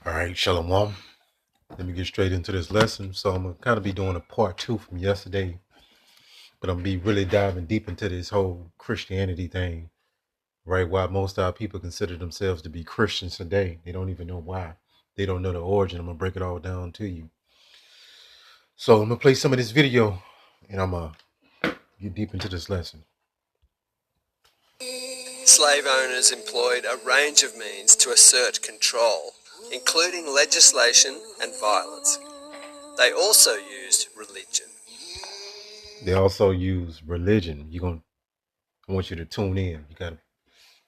All right, Shalom. Let me get straight into this lesson. So I'm gonna kind of be doing a part two from yesterday, but I'm gonna be really diving deep into this whole Christianity thing, right? Why most of our people consider themselves to be Christians today. They don't even know why. They don't know the origin. I'm gonna break it all down to you. So I'm gonna play some of this video, and I'm gonna get deep into this lesson. Slave owners employed a range of means to assert control, including legislation and violence. They also used religion. They also use religion. I want you to tune in. You gotta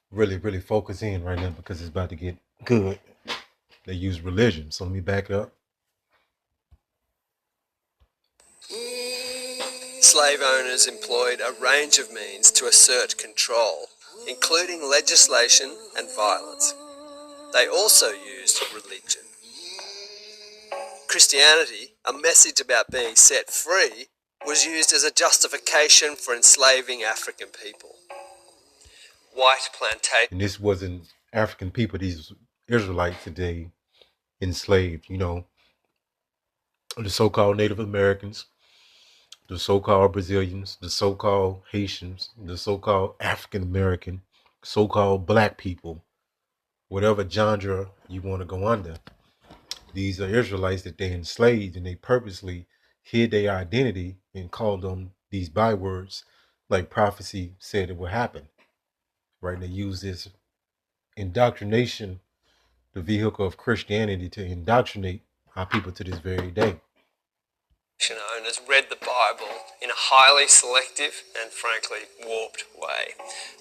really, really focus in right now because it's about to get good. They use religion. So let me back up. Slave owners employed a range of means to assert control, including legislation and violence. They also used religion. Christianity, a message about being set free, was used as a justification for enslaving African people. White plantation. And this wasn't African people, these Israelites today enslaved, the so-called Native Americans, the so-called Brazilians, the so-called Haitians, the so-called African American, so-called black people, whatever genre you want to go under. These are Israelites that they enslaved, and they purposely hid their identity and called them these bywords like prophecy said it would happen. Right? And they use this indoctrination, the vehicle of Christianity, to indoctrinate our people to this very day. Owners read the Bible in a highly selective and frankly warped way.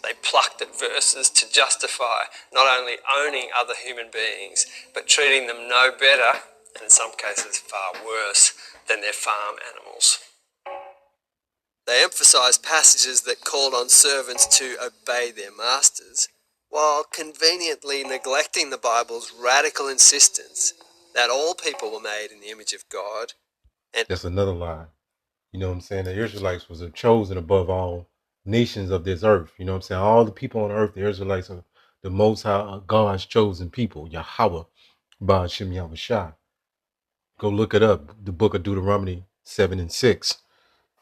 They plucked at verses to justify not only owning other human beings, but treating them no better, and in some cases far worse, than their farm animals. They emphasised passages that called on servants to obey their masters, while conveniently neglecting the Bible's radical insistence that all people were made in the image of God. And that's another lie. You know what I'm saying? The Israelites was chosen above all nations of this earth. You know what I'm saying? All the people on earth, the Israelites are the most high God's chosen people, Yahweh, Ba'ashem Yahushua. Go look it up, the book of Deuteronomy 7 and 6.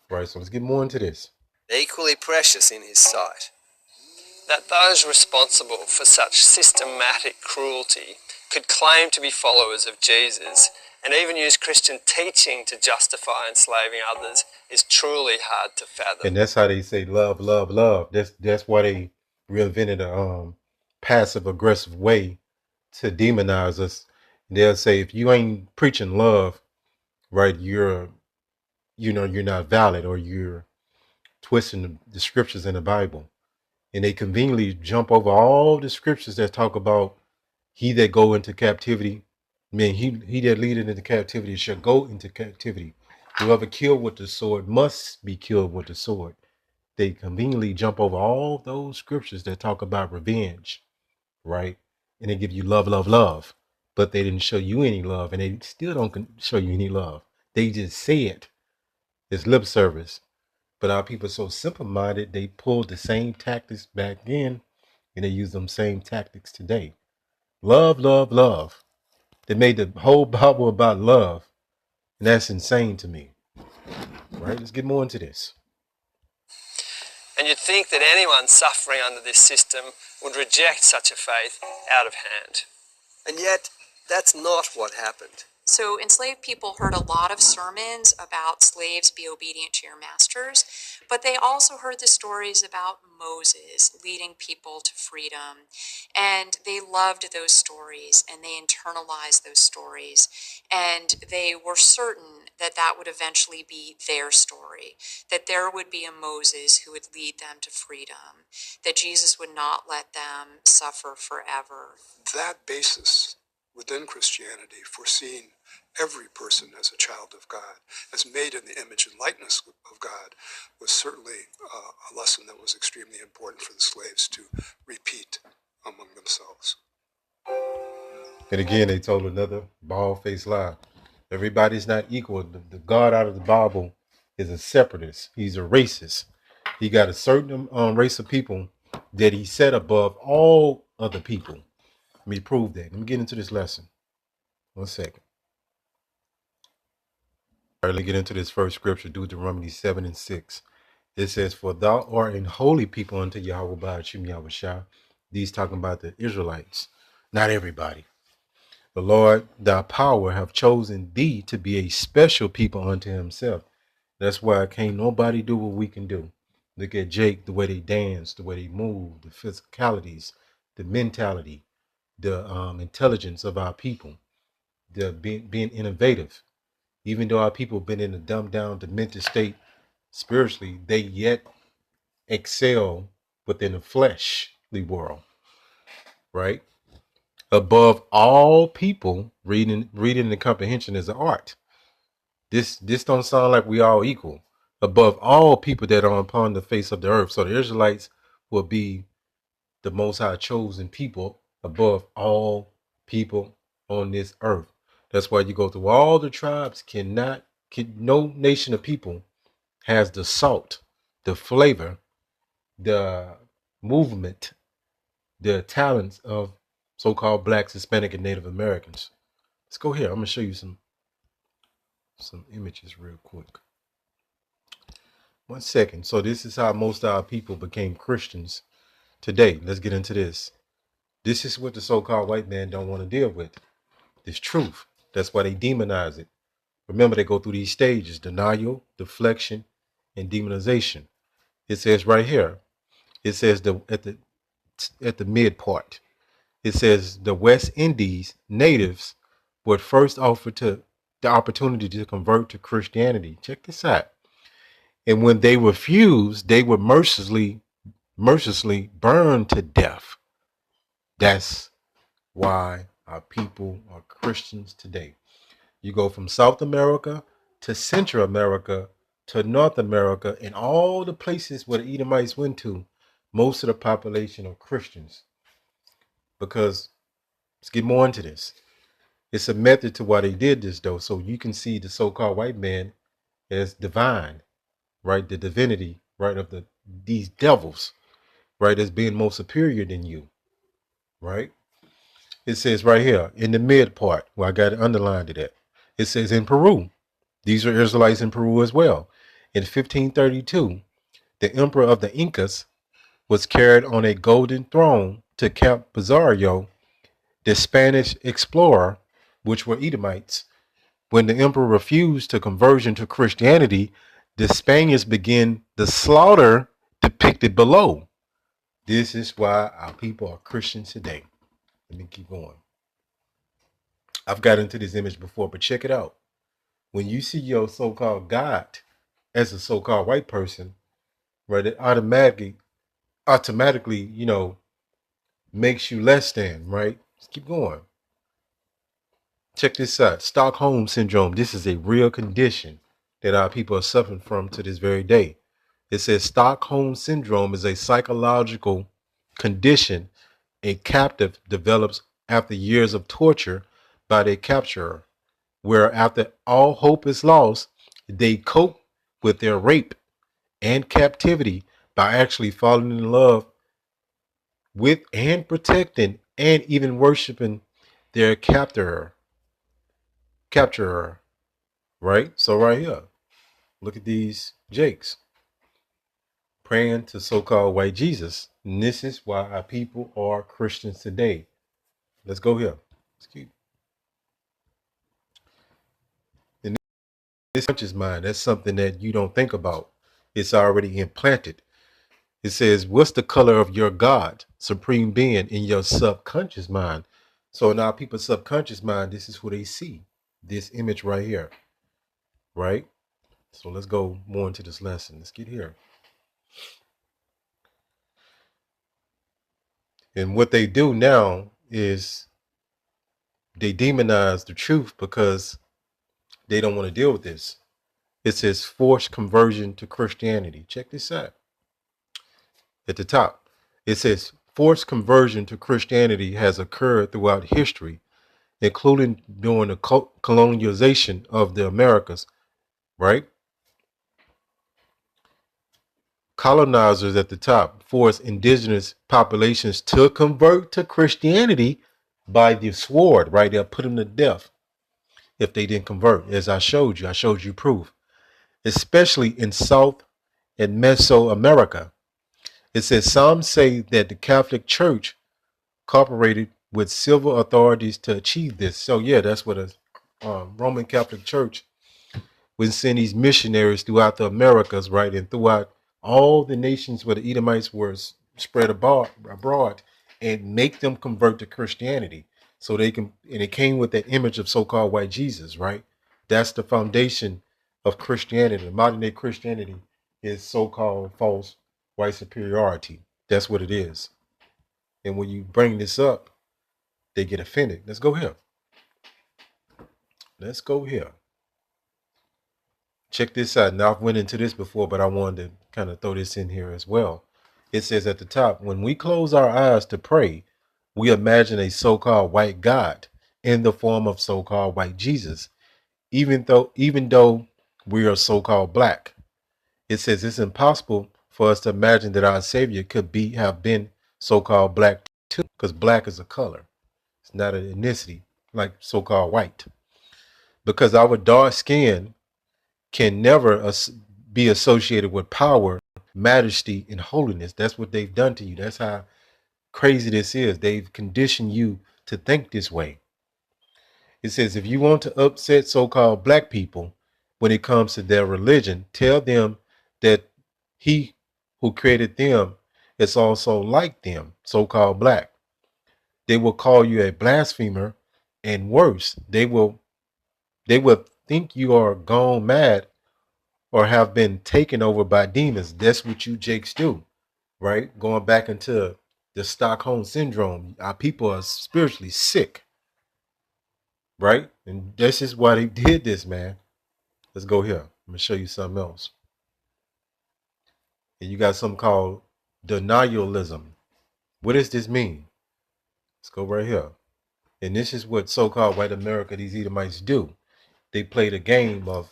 Right, so let's get more into this. Equally precious in his sight. That those responsible for such systematic cruelty could claim to be followers of Jesus and even use Christian teaching to justify enslaving others is truly hard to fathom. And that's how they say love, love, love. That's why they reinvented a passive aggressive way to demonize us. They'll say if you ain't preaching love, right, you're not valid, or you're twisting the scriptures in the Bible. And they conveniently jump over all the scriptures that talk about he that go into captivity. I mean, he that leadeth into captivity shall go into captivity. Whoever killed with the sword must be killed with the sword. They conveniently jump over all those scriptures that talk about revenge, right? And they give you love, love, love. But they didn't show you any love, and they still don't show you any love. They just say it. It's lip service. But our people are so simple-minded, they pulled the same tactics back then, and they use them same tactics today. Love, love, love. They made the whole Bible about love, and that's insane to me. Right? Let's get more into this. And you'd think that anyone suffering under this system would reject such a faith out of hand. And yet, that's not what happened. So enslaved people heard a lot of sermons about slaves be obedient to your masters, but they also heard the stories about Moses leading people to freedom. And they loved those stories, and they internalized those stories. And they were certain that that would eventually be their story, that there would be a Moses who would lead them to freedom, that Jesus would not let them suffer forever. That basis within Christianity for seeing every person as a child of God, as made in the image and likeness of God, was certainly a lesson that was extremely important for the slaves to repeat among themselves. And again, they told another bald-faced lie. Everybody's not equal. The God out of the Bible is a separatist. He's a racist. He got a certain race of people that he set above all other people. Let me prove that. Let me get into this lesson. 1 second. All right, let's get into this first scripture, Deuteronomy 7:6. It says, "For thou art an holy people unto Yahweh Ba'ashim Yahushua." These talking about the Israelites, not everybody. "The Lord thy power have chosen thee to be a special people unto himself." That's why can't nobody do what we can do. Look at Jake, the way they dance, the way they move, the physicalities, the mentality, the intelligence of our people, the being innovative. Even though our people have been in a dumbed down, demented state spiritually, they yet excel within the fleshly world, right? Above all people, reading and comprehension is an art. This don't sound like we all equal. Above all people that are upon the face of the earth. So the Israelites will be the most high chosen people above all people on this earth. That's why you go through all the tribes. No nation of people has the salt, the flavor, the movement, the talents of so-called Blacks, Hispanic, and Native Americans. Let's go here. I'm gonna show you some images real quick. 1 second. So this is how most of our people became Christians today. Let's get into this. This is what the so-called white man don't want to deal with. This truth. That's why they demonize it. Remember, they go through these stages: denial, deflection, and demonization. It says right here. It says at the mid part. It says the West Indies natives were first offered to the opportunity to convert to Christianity. Check this out. And when they refused, they were mercilessly burned to death. That's why our people are Christians today. You go from South America to Central America to North America, and all the places where the Edomites went to, most of the population are Christians. Because let's get more into this. It's a method to why they did this, though. So you can see the so-called white man as divine, right? The divinity, right, of these devils, right, as being more superior than you, right? It says right here in the mid part, where I got it underlined to that. It says in Peru. These are Israelites in Peru as well. In 1532, the emperor of the Incas was carried on a golden throne to Camp Pizarro, the Spanish explorer, which were Edomites. When the emperor refused to conversion to Christianity, the Spaniards began the slaughter depicted below. This is why our people are Christians today. Let me keep going. I've got into this image before, but check it out. When you see your so-called God as a so-called white person, right, it automatically, makes you less than, right? Let's keep going. Check this out. Stockholm syndrome. This is a real condition that our people are suffering from to this very day. It says Stockholm syndrome is a psychological condition a captive develops after years of torture by their capturer, where after all hope is lost, they cope with their rape and captivity by actually falling in love with and protecting and even worshiping their capturer, right? So right here, look at these Jakes praying to so-called white Jesus. And this is why our people are Christians today. Let's go here. Let's keep. And this subconscious mind, that's something that you don't think about. It's already implanted. It says, what's the color of your God, supreme being, in your subconscious mind? So in our people's subconscious mind, this is who they see. This image right here, right? So let's go more into this lesson. Let's get here. And what they do now is they demonize the truth because they don't want to deal with this. It says forced conversion to Christianity. Check this out. At the top, it says forced conversion to Christianity has occurred throughout history, including during the colonization of the Americas, right? Colonizers at the top forced indigenous populations to convert to Christianity by the sword, right? They'll put them to death. if they didn't convert. As I showed you proof, especially in South and Mesoamerica. It says some say that the Catholic Church cooperated with civil authorities to achieve this. So yeah, that's what a Roman Catholic Church would send these missionaries throughout the Americas, right, and throughout all the nations where the Edomites were spread abroad, and make them convert to Christianity. So they can, and it came with that image of so-called white Jesus, right? That's the foundation of Christianity. Modern day Christianity is so-called false white superiority. That's what it is. And when you bring this up, they get offended. Let's go here. Let's go here. Check this out. Now, I've went into this before, but I wanted to kind of throw this in here as well. It says at the top, when we close our eyes to pray, we imagine a so-called white God in the form of so-called white Jesus, even though we are so-called black. It says it's impossible for us to imagine that our Savior could have been so-called black too, because black is a color. It's not an ethnicity like so-called white. Because our dark skin can never be associated with power, majesty, and holiness. That's what they've done to you. That's how crazy this is. They've conditioned you to think this way. It says if you want to upset so-called black people when it comes to their religion, tell them that he who created them is also like them, so-called black. They will call you a blasphemer, and worse, they will think you are gone mad or have been taken over by demons. That's what you jakes do, right? Going back into the Stockholm syndrome. Our people are spiritually sick, right? And this is why they did this, man. Let's go here. I'm gonna show you something else. And you got something called denialism. What does this mean? Let's go right here. And this is what so-called white America, these Edomites do. They play the game of,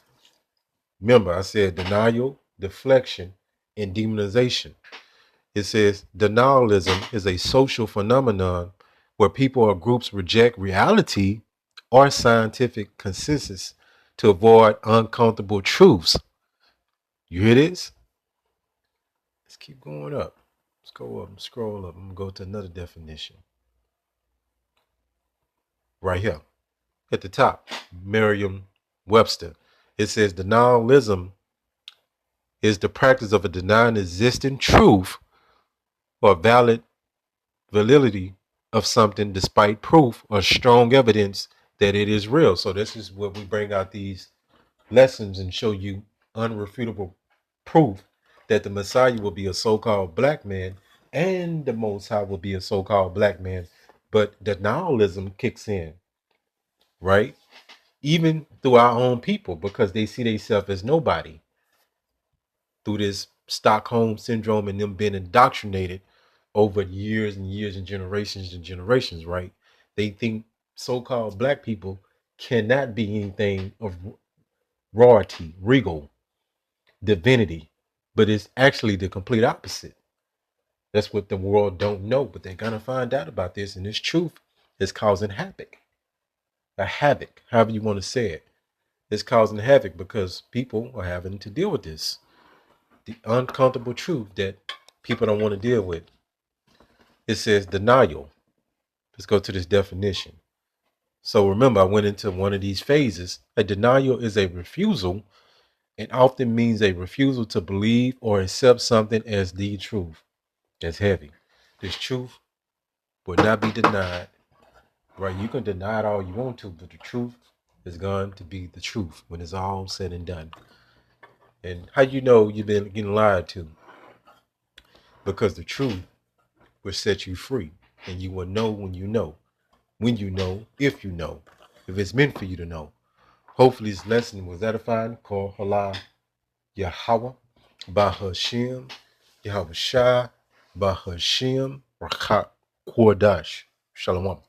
remember I said denial, deflection, and demonization. It says denialism is a social phenomenon where people or groups reject reality or scientific consensus to avoid uncomfortable truths. You hear this? Let's keep going up. Let's go up and scroll up. I'm going to go to another definition. Right here at the top, Merriam-Webster. It says denialism is the practice of a denying existing truth or validity of something despite proof or strong evidence that it is real. So this is what we bring out these lessons and show you unrefutable proof that the Messiah will be a so-called black man and the Most High will be a so-called black man. But denialism kicks in, right? Even through our own people, because they see themselves as nobody through this Stockholm syndrome and them being indoctrinated over years and years and generations, right? They think so-called black people cannot be anything of royalty, regal, divinity, but it's actually the complete opposite. That's what the world don't know, but they're gonna find out about this, and this truth is causing havoc. However you want to say it. It's causing havoc because people are having to deal with this. The uncomfortable truth that people don't want to deal with. It says denial. Let's go to this definition. So remember, I went into one of these phases. A denial is a refusal and often means a refusal to believe or accept something as the truth. That's heavy. This truth will not be denied. Right? You can deny it all you want to, but the truth is going to be the truth when it's all said and done. And how you know you've been getting lied to? Because the truth will set you free. And you will know when you know. When you know, if you know. If it's meant for you to know. Hopefully this lesson was edifying. Call Hala Yahweh, Bahashem, Yahweh Shai, Bahashem, Rakat Kordash. Shalom.